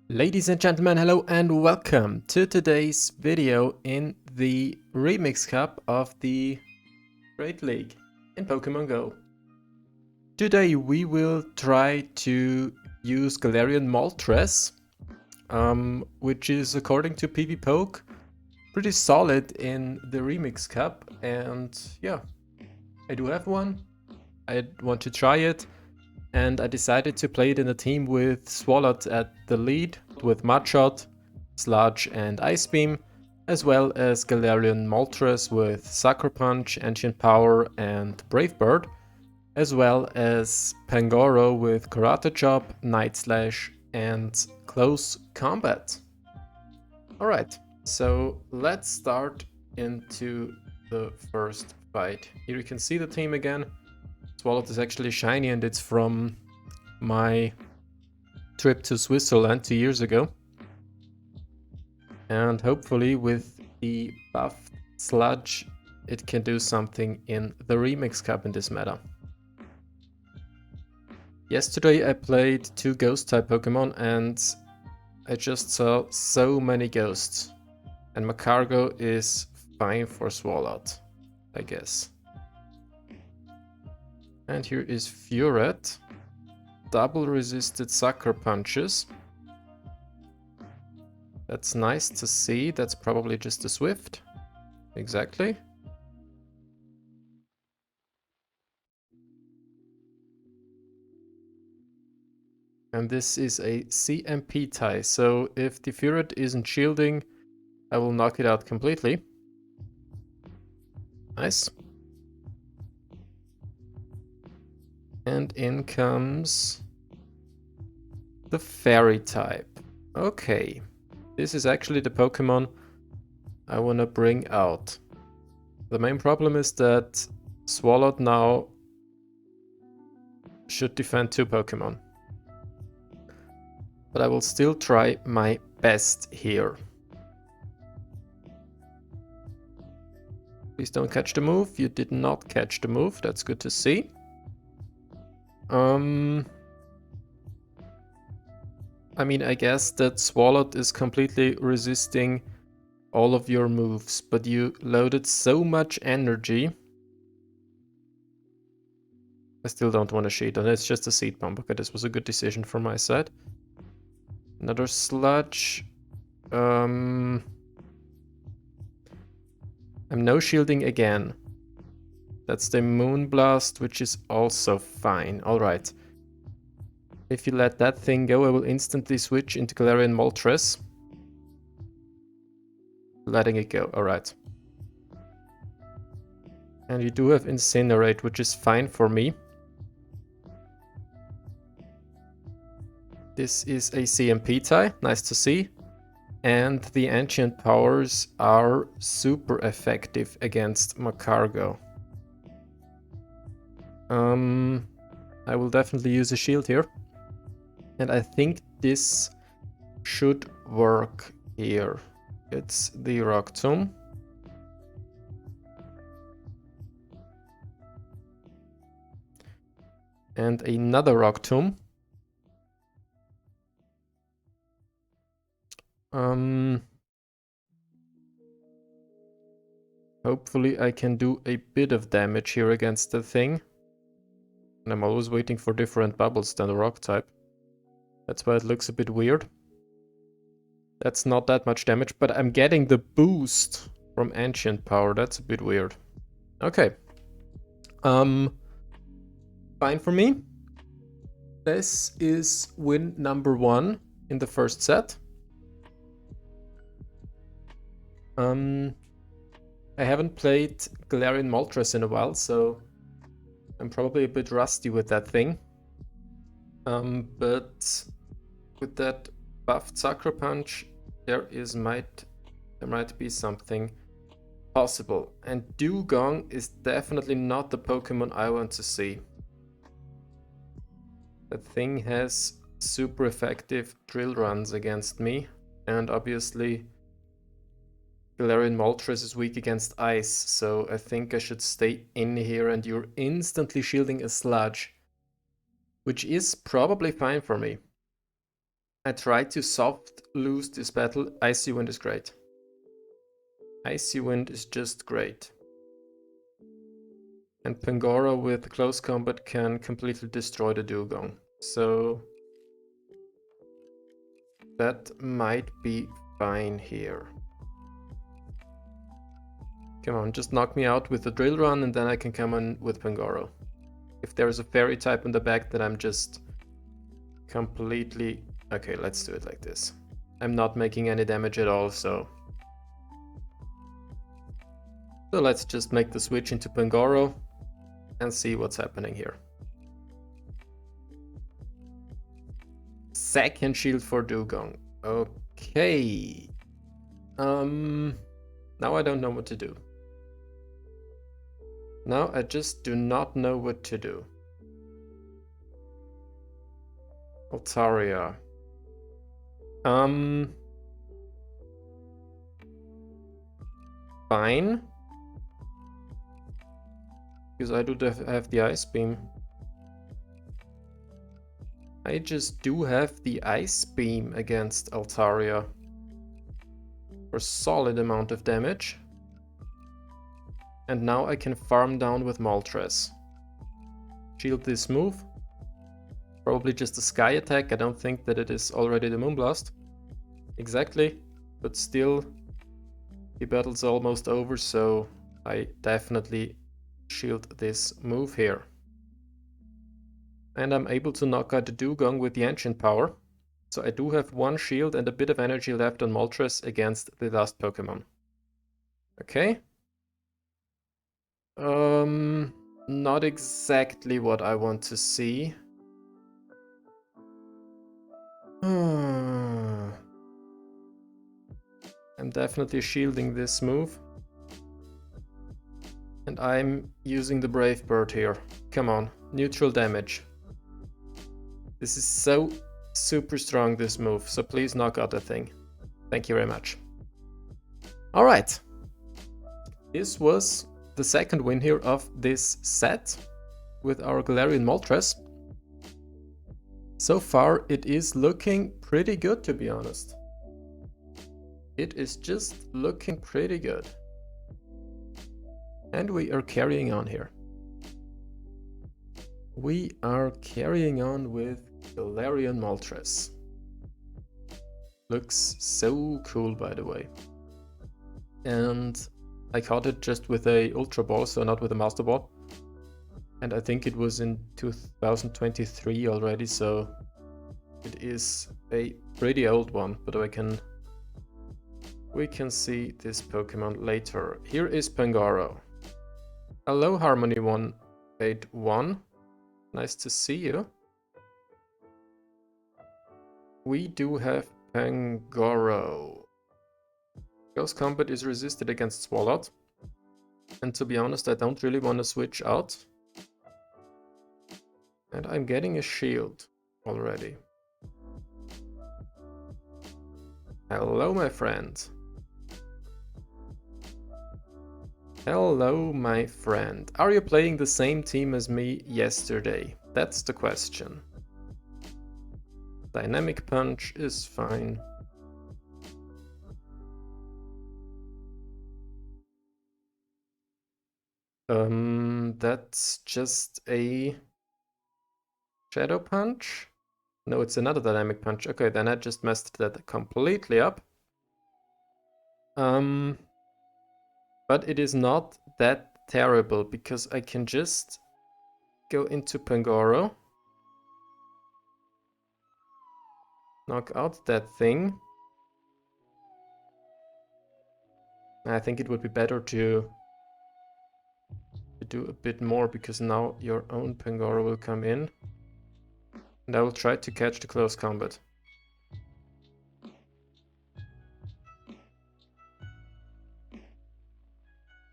Ladies and gentlemen, hello and welcome to today's video in the Remix Cup of the Great League in Pokemon Go. Today we will try to use Galarian Moltres, which is, according to PvPoke, pretty solid in the Remix Cup, and yeah, I do have one. I want to try it. And I decided to play it in a team with Swalot at the lead, with Mudshot, Sludge and Ice Beam, as well as Galarian Moltres with Sucker Punch, Ancient Power and Brave Bird, as well as Pangoro with Karate Chop, Night Slash and Close Combat. Alright, so let's start into the first fight. Here you can see the team again. Swalot is actually shiny and it's from my trip to Switzerland 2 years ago. And hopefully with the buffed Sludge it can do something in the Remix Cup in this meta. Yesterday I played 2 Ghost type Pokemon and I just saw so many Ghosts. And Macargo is fine for Swalot, I guess. And here is Furet. Double resisted Sucker Punches. That's nice to see. That's probably just a Swift. Exactly. And this is a CMP tie. So if the Furet isn't shielding, I will knock it out completely. Nice. And in comes the Fairy type. Okay, this is actually the Pokemon I want to bring out. The main problem is that Swalot now should defend 2 Pokemon. But I will still try my best here. Please don't catch the move. You did not catch the move. That's good to see. I mean, I guess that Swalot is completely resisting all of your moves, but you loaded so much energy. I still don't want to sheet on it, it's just a Seed Bomb. Okay, this was a good decision from my side. Another Sludge. I'm no shielding again. That's the Moonblast, which is also fine. Alright. If you let that thing go, I will instantly switch into Galarian Moltres. Letting it go, alright. And you do have Incinerate, which is fine for me. This is a CMP tie, nice to see. And the Ancient Powers are super effective against Macargo. I will definitely use a shield here. And I think this should work here. It's the Rock Tomb. And another Rock Tomb. Hopefully I can do a bit of damage here against the thing. And I'm always waiting for different bubbles than the Rock type. That's why it looks a bit weird. That's not that much damage, but I'm getting the boost from Ancient Power. That's a bit weird. Okay. Fine for me. This is win number 1 in the first set. I haven't played Galarian Moltres in a while, so I'm probably a bit rusty with that thing. But with that buffed Sucker Punch, there might be something possible. And Dugong is definitely not the Pokemon I want to see. That thing has super effective drill runs against me, and obviously Galarian Moltres is weak against ice, so I think I should stay in here, and you're instantly shielding a Sludge, which is probably fine for me. I tried to soft lose this battle. Icy Wind is great. Icy Wind is just great. And Pangoro with close combat can completely destroy the Dugong. So that might be fine here. Come on, just knock me out with the Drill Run and then I can come in with Pangoro. If there's a Fairy type in the back, then I'm just completely... Okay, let's do it like this. I'm not making any damage at all, so let's just make the switch into Pangoro and see what's happening here. Second shield for Dugong. Okay. Now I don't know what to do. Now I just do not know what to do. Altaria. Fine. Because I do have the Ice Beam. I just do have the Ice Beam against Altaria. For a solid amount of damage. And now I can farm down with Moltres. Shield this move. Probably just a Sky attack. I don't think that it is already the Moonblast. Exactly. But still, the battle's almost over, so I definitely shield this move here. And I'm able to knock out the Dugong with the Ancient Power. So I do have one shield and a bit of energy left on Moltres against the last Pokemon. Okay. Not exactly what I want to see. I'm definitely shielding this move. And I'm using the Brave Bird here. Come on, neutral damage. This is so super strong, this move, so please knock out the thing. Thank you very much. Alright. This was the second win here of this set with our Galarian Moltres. So far it is looking pretty good, to be honest. It is just looking pretty good. And we are carrying on here. We are carrying on with Galarian Moltres. Looks so cool, by the way. And I caught it just with a Ultra Ball, so not with a Master Ball. And I think it was in 2023 already, so it is a pretty old one, but we can see this Pokemon later. Here is Pangoro. Hello, Harmony 181. Nice to see you. We do have Pangoro. Close Combat is resisted against Swalot. And to be honest, I don't really want to switch out. And I'm getting a shield already. Hello, my friend. Hello, my friend. Are you playing the same team as me yesterday? That's the question. Dynamic Punch is fine. That's just a Shadow Punch? No, it's another Dynamic Punch. Okay, then I just messed that completely up. But it is not that terrible because I can just go into Pangoro. Knock out that thing. I think it would be better to do a bit more because now your own Pangoro will come in. And I will try to catch the close combat.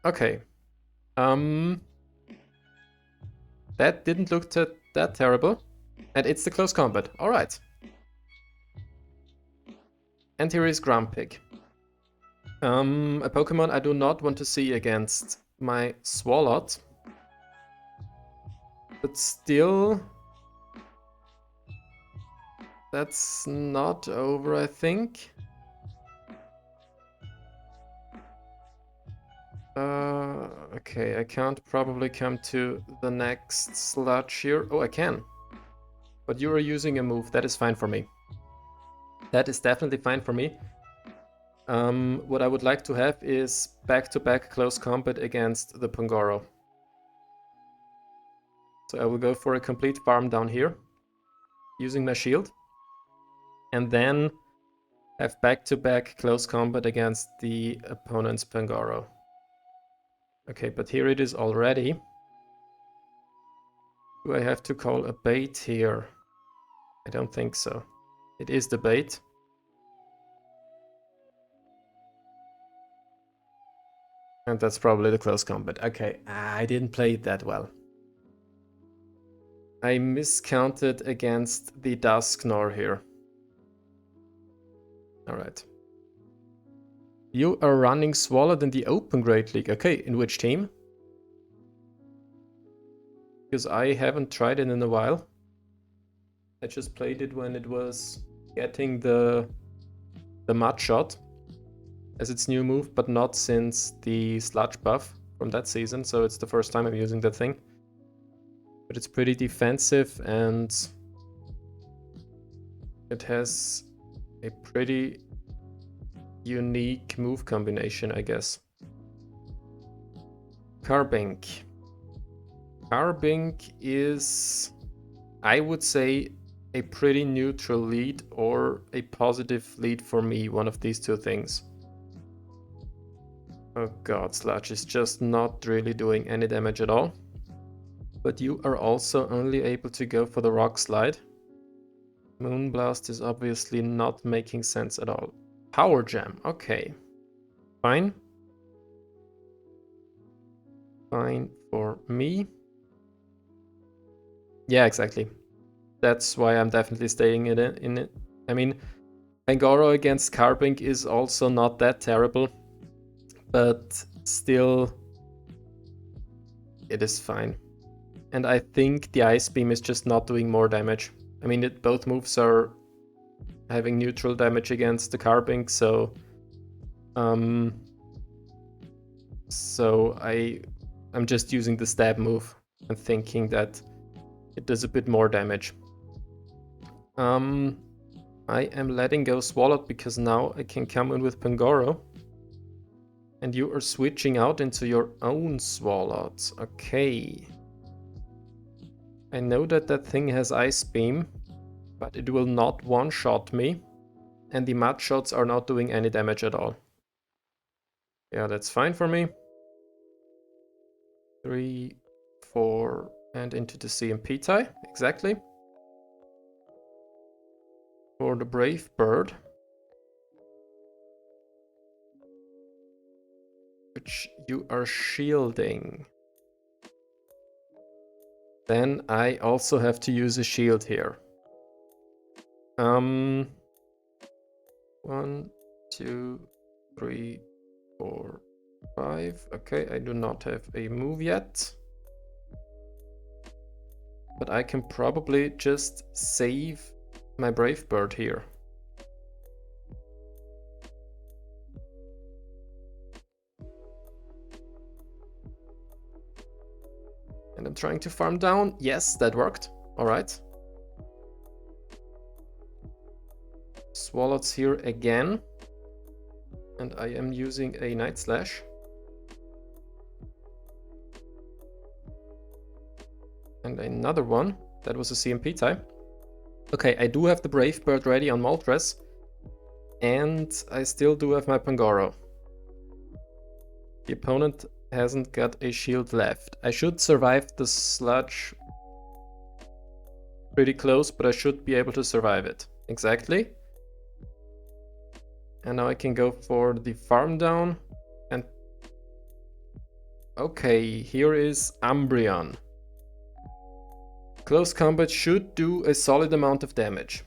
Okay. That didn't look that terrible. And it's the close combat. Alright. And here is Grumpig. A Pokemon I do not want to see against my Swalot. But still... That's not over, I think. Okay, I can't probably come to the next sludge here. Oh, I can. But you are using a move. That is fine for me. That is definitely fine for me. What I would like to have is back-to-back close combat against the Pangoro. So I will go for a complete farm down here, using my shield. And then have back-to-back close combat against the opponent's Pangoro. Okay, but here it is already. Do I have to call a bait here? I don't think so. It is the bait. And that's probably the close combat. Okay, I didn't play it that well. I miscounted against the Dusknor here. Alright. You are running Swalot in the Open Great League. Okay, in which team? Because I haven't tried it in a while. I just played it when it was getting the Mud Shot as its new move, but not since the Sludge buff from that season, so it's the first time I'm using that thing. But it's pretty defensive and it has a pretty unique move combination, I guess. Carbink. Carbink is, I would say, a pretty neutral lead or a positive lead for me, one of these two things. Oh god, Sludge is just not really doing any damage at all. But you are also only able to go for the Rock Slide. Moonblast is obviously not making sense at all. Power Jam, okay. Fine. Fine for me. Yeah, exactly. That's why I'm definitely staying in it. I mean, Pangoro against Carbink is also not that terrible, but still, it is fine. And I think the Ice Beam is just not doing more damage. I mean, both moves are having neutral damage against the Carbink, so I'm just using the stab move and thinking that it does a bit more damage. I am letting go Swalot because now I can come in with Pangoro. And you are switching out into your own Swalot. Okay. I know that that thing has Ice Beam, but it will not one-shot me. And the Mud Shots are not doing any damage at all. Yeah, that's fine for me. 3, 4, and into the CMP tie. Exactly. For the Brave Bird, which you are shielding. Then I also have to use a shield here. 1, 2, 3, 4, 5. Okay, I do not have a move yet. But I can probably just save my Brave Bird here. And I'm trying to farm down. Yes, that worked. Alright. Swalot's here again. And I am using a Night Slash. And another one. That was a CMP tie. Okay, I do have the Brave Bird ready on Moltres. And I still do have my Pangoro. The opponent hasn't got a shield left. I should survive the Sludge pretty close, but I should be able to survive it. Exactly. And now I can go for the farm down. And okay, here is Umbreon. Close combat should do a solid amount of damage.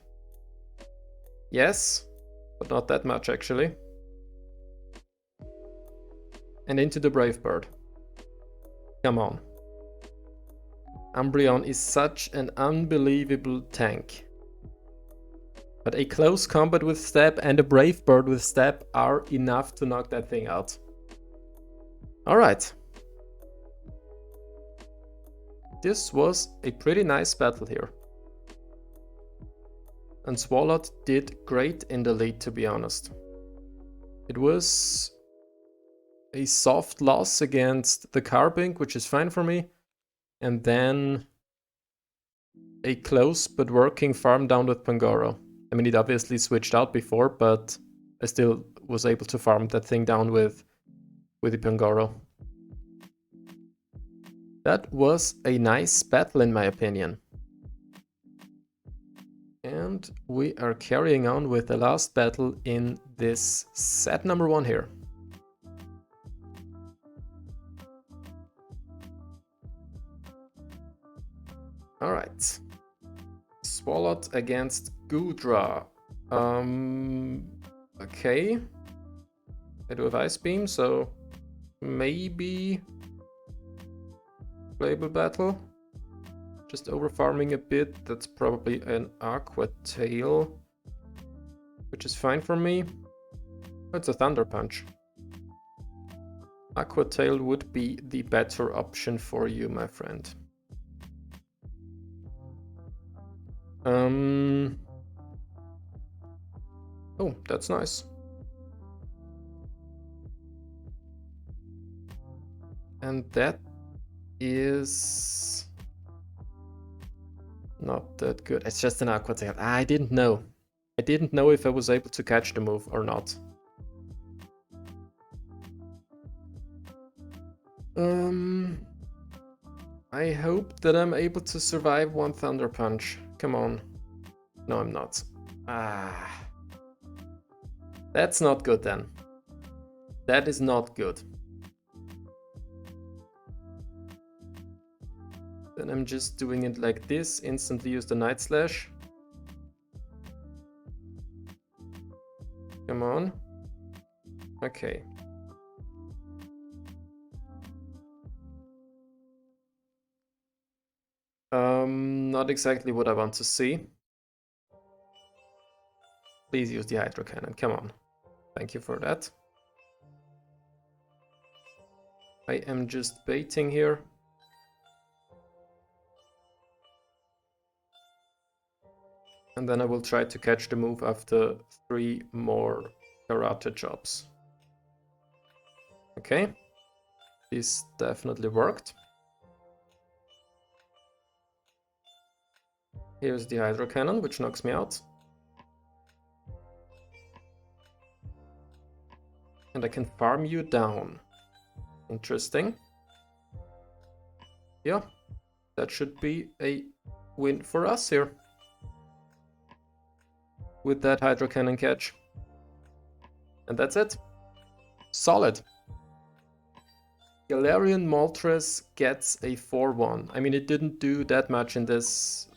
Yes, but not that much actually. And into the Brave Bird. Come on. Umbreon is such an unbelievable tank. But a close combat with Step and a Brave Bird with Step are enough to knock that thing out. Alright. This was a pretty nice battle here. And Swalot did great in the lead, to be honest. It was a soft loss against the Carbink, which is fine for me. And then a close but working farm down with Pangoro. I mean, it obviously switched out before, but I still was able to farm that thing down with the Pangoro. That was a nice battle in my opinion. And we are carrying on with the last battle in this set number 1 here. Alright. Swalot against Goodra. Okay. I do have Ice Beam, so maybe playable battle. Just over farming a bit. That's probably an Aqua Tail, which is fine for me. It's a Thunder Punch. Aqua Tail would be the better option for you, my friend. Oh, that's nice. And that is not that good. It's just an Aqua Tail. I didn't know. I didn't know if I was able to catch the move or not. I hope that I'm able to survive one Thunder Punch. Come on. No, I'm not. That's not good then. That is not good. Then I'm just doing it like this. Instantly use the Night Slash. Come on. Okay. Not exactly what I want to see. Please use the Hydro Cannon. Come on. Thank you for that. I am just baiting here. And then I will try to catch the move after 3 more karate chops. Okay. This definitely worked. Here's the Hydro Cannon, which knocks me out. And I can farm you down. Interesting. Yeah, that should be a win for us here. With that Hydro Cannon catch. And that's it. Solid. Galarian Moltres gets a 4-1. I mean, it didn't do that much in this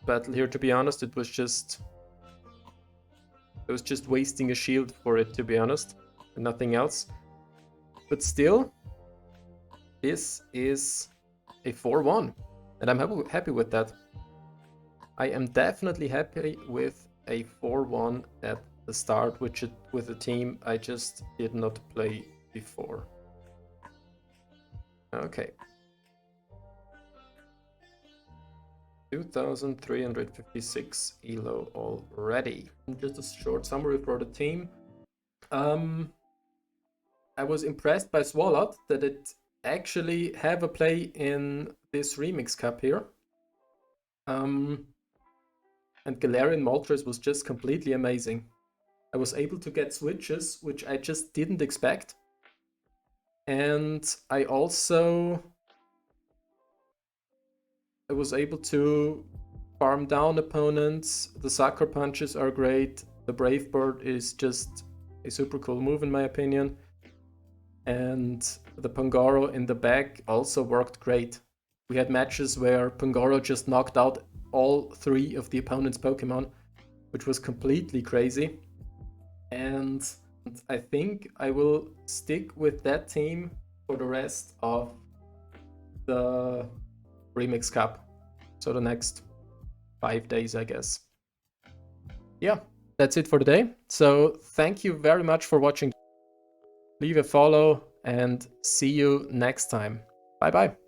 battle here, to be honest. It was just wasting a shield for it, to be honest, and nothing else. But still, this is a 4-1, and I'm happy with that. I am definitely happy with a 4-1 at the start, with a team I just did not play before. Okay. 2,356 elo already. And just a short summary for the team. I was impressed by Swalot that it actually have a play in this Remix Cup here. And Galarian Moltres was just completely amazing. I was able to get switches, which I just didn't expect. And I was able to farm down opponents. The Sucker Punches are great. The Brave Bird is just a super cool move in my opinion. And the Pangoro in the back also worked great. We had matches where Pangoro just knocked out all 3 of the opponent's Pokemon, which was completely crazy. And I think I will stick with that team for the rest of the Remix Cup. So the next 5 days, I guess. Yeah, that's it for today. So thank you very much for watching. Leave a follow and see you next time. Bye bye.